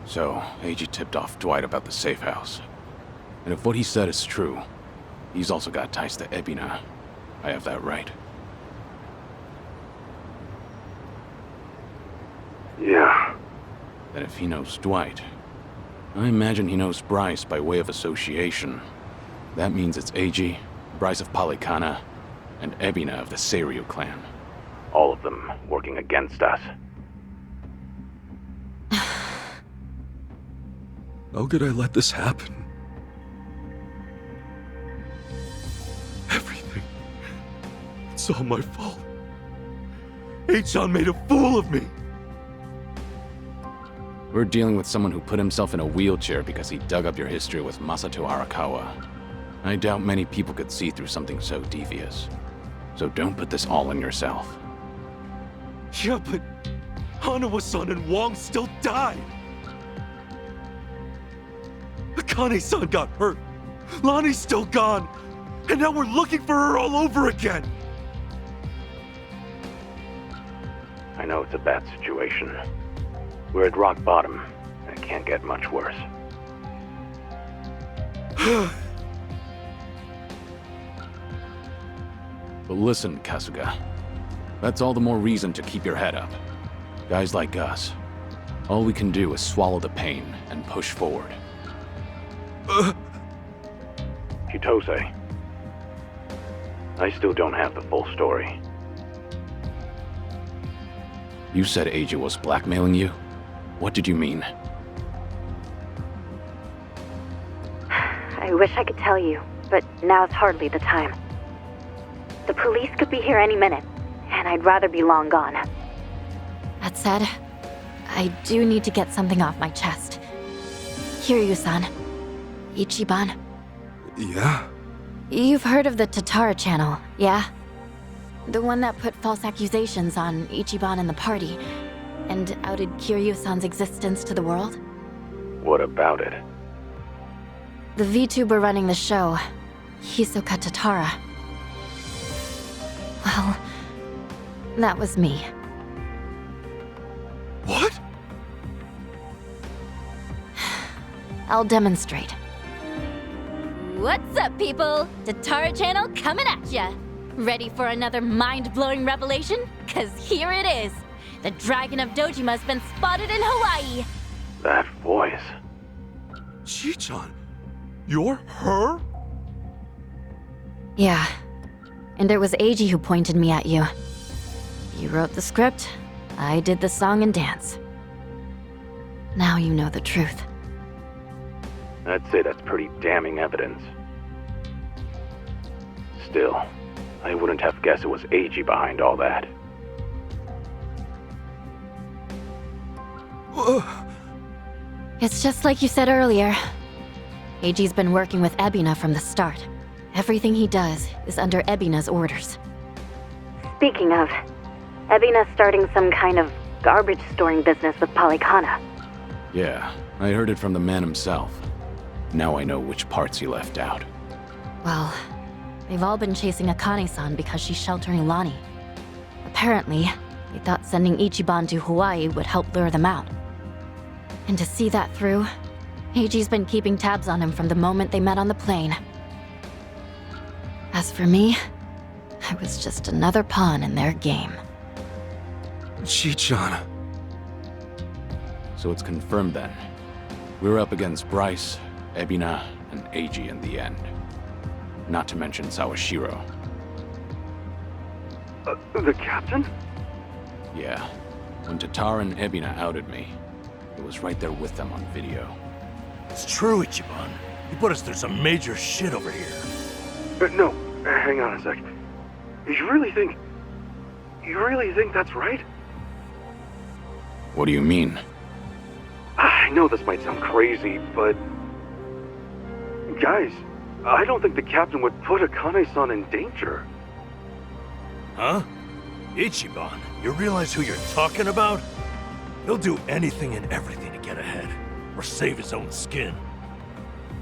So, Eiji tipped off Dwight about the safe house. And if what he said is true, he's also got ties to Ebina. I have that right. Yeah. Then if he knows Dwight, I imagine he knows Bryce by way of association. That means it's Eiji, Bryce of Polycana, and Ebina of the Seiryu clan. All of them working against us. How could I let this happen? Everything. It's all my fault. Eichan made a fool of me. We're dealing with someone who put himself in a wheelchair because he dug up your history with Masato Arakawa. I doubt many people could see through something so devious. So don't put this all on yourself. Yeah, but Hanawa-san and Wong still died. Akane-san got hurt. Lonnie's still gone. And now we're looking for her all over again. I know it's a bad situation. We're at rock bottom, and it can't get much worse. But listen, Kasuga. That's all the more reason to keep your head up. Guys like us, all we can do is swallow the pain and push forward. Chitose, I still don't have the full story. You said Eiji was blackmailing you? What did you mean? I wish I could tell you, but now's hardly the time. The police could be here any minute, and I'd rather be long gone. That said, I do need to get something off my chest. Kiryu-san. Ichiban. Yeah? You've heard of the Tatara channel, yeah? The one that put false accusations on Ichiban and the party, and outed Kiryu-san's existence to the world? What about it? The VTuber running the show, Hisoka Tatara. Well, that was me. What? I'll demonstrate. What's up, people? Tatara channel coming at ya! Ready for another mind-blowing revelation? Cause here it is! The Dragon of Dojima's been spotted in Hawaii! That voice. Chi-chan, you're her? Yeah. And it was Eiji who pointed me at you. You wrote the script, I did the song and dance. Now you know the truth. I'd say that's pretty damning evidence. Still, I wouldn't have guessed it was Eiji behind all that. It's just like you said earlier. Eiji's been working with Ebina from the start. Everything he does is under Ebina's orders. Speaking of, Ebina's starting some kind of garbage storing business with Polycana. Yeah, I heard it from the man himself. Now I know which parts he left out. Well, they've all been chasing Akane-san because she's sheltering Lonnie. Apparently, they thought sending Ichiban to Hawaii would help lure them out. And to see that through, Eiji's been keeping tabs on him from the moment they met on the plane. As for me, I was just another pawn in their game. Chi-chan. So it's confirmed then. We're up against Bryce, Ebina, and Eiji in the end. Not to mention Sawashiro. The captain? Yeah. When Tatara and Ebina outed me, it was right there with them on video. It's true, Ichiban. You put us through some major shit over here. No, hang on a sec. You really think that's right? What do you mean? I know this might sound crazy, but... Guys, I don't think the captain would put Akane-san in danger. Huh? Ichiban, you realize who you're talking about? He'll do anything and everything to get ahead, or save his own skin.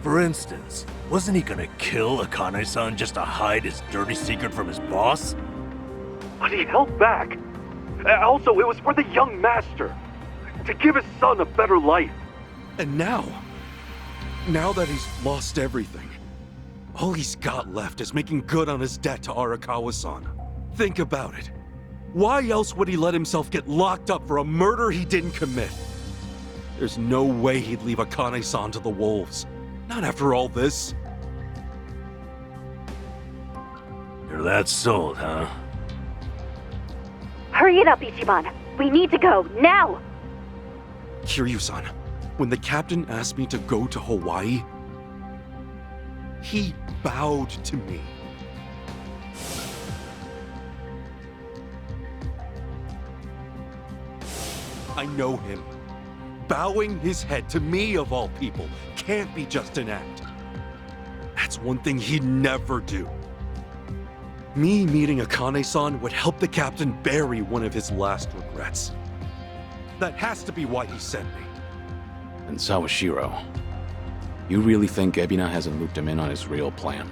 For instance, wasn't he gonna kill Akane-san just to hide his dirty secret from his boss? But he held back. Also, it was for the young master. To give his son a better life. And now that he's lost everything, all he's got left is making good on his debt to Arakawa-san. Think about it. Why else would he let himself get locked up for a murder he didn't commit? There's no way he'd leave Akane-san to the wolves. Not after all this. You're that sold, huh? Hurry it up, Ichiban. We need to go, now! Kiryu-san, when the captain asked me to go to Hawaii, he bowed to me. I know him. Bowing his head to me, of all people, can't be just an act. That's one thing he'd never do. Me meeting Akane-san would help the captain bury one of his last regrets. That has to be why he sent me. And Sawashiro, you really think Ebina hasn't looped him in on his real plan?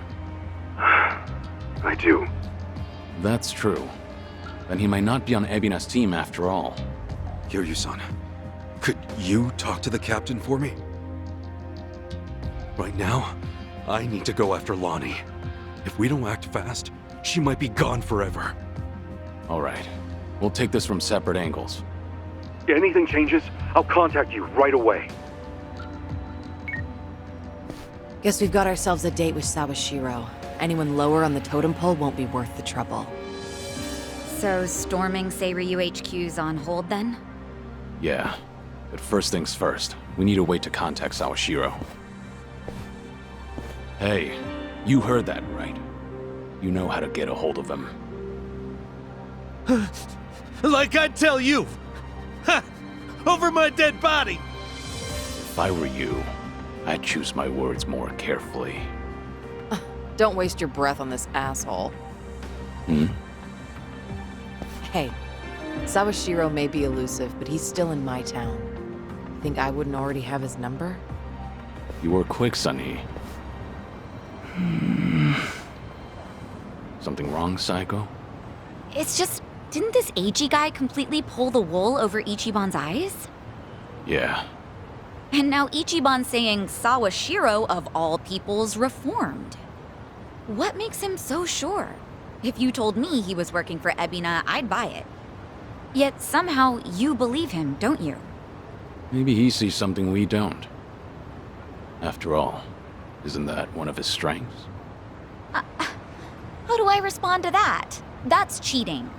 I do. That's true. Then he might not be on Ebina's team after all. Kiryu-san, could you talk to the captain for me? Right now, I need to go after Lonnie. If we don't act fast, she might be gone forever. All right. We'll take this from separate angles. If anything changes, I'll contact you right away. Guess we've got ourselves a date with Sawashiro. Anyone lower on the totem pole won't be worth the trouble. So, storming Seiryu HQ's on hold then? Yeah. But first things first, we need a way to contact Sawashiro. Hey, you heard that right. You know how to get a hold of him. Like I'd tell you! Ha! Over my dead body! If I were you, I'd choose my words more carefully. Don't waste your breath on this asshole. Hey, Sawashiro may be elusive, but he's still in my town. You think I wouldn't already have his number? You were quick, Sunny. Something wrong, Psycho? It's just, didn't this Eiji guy completely pull the wool over Ichiban's eyes? Yeah. And now Ichiban's saying Sawashiro, of all people's, reformed. What makes him so sure? If you told me he was working for Ebina, I'd buy it. Yet somehow you believe him, don't you? Maybe he sees something we don't. After all, isn't that one of his strengths? How do I respond to that? That's cheating.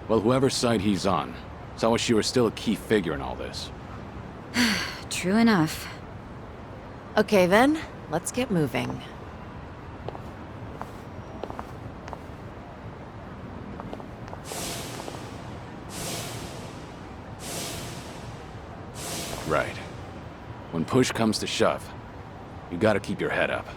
Well, whoever's side he's on, Sawashiro's still a key figure in all this. True enough. Okay then, let's get moving. Right. When push comes to shove, you gotta keep your head up.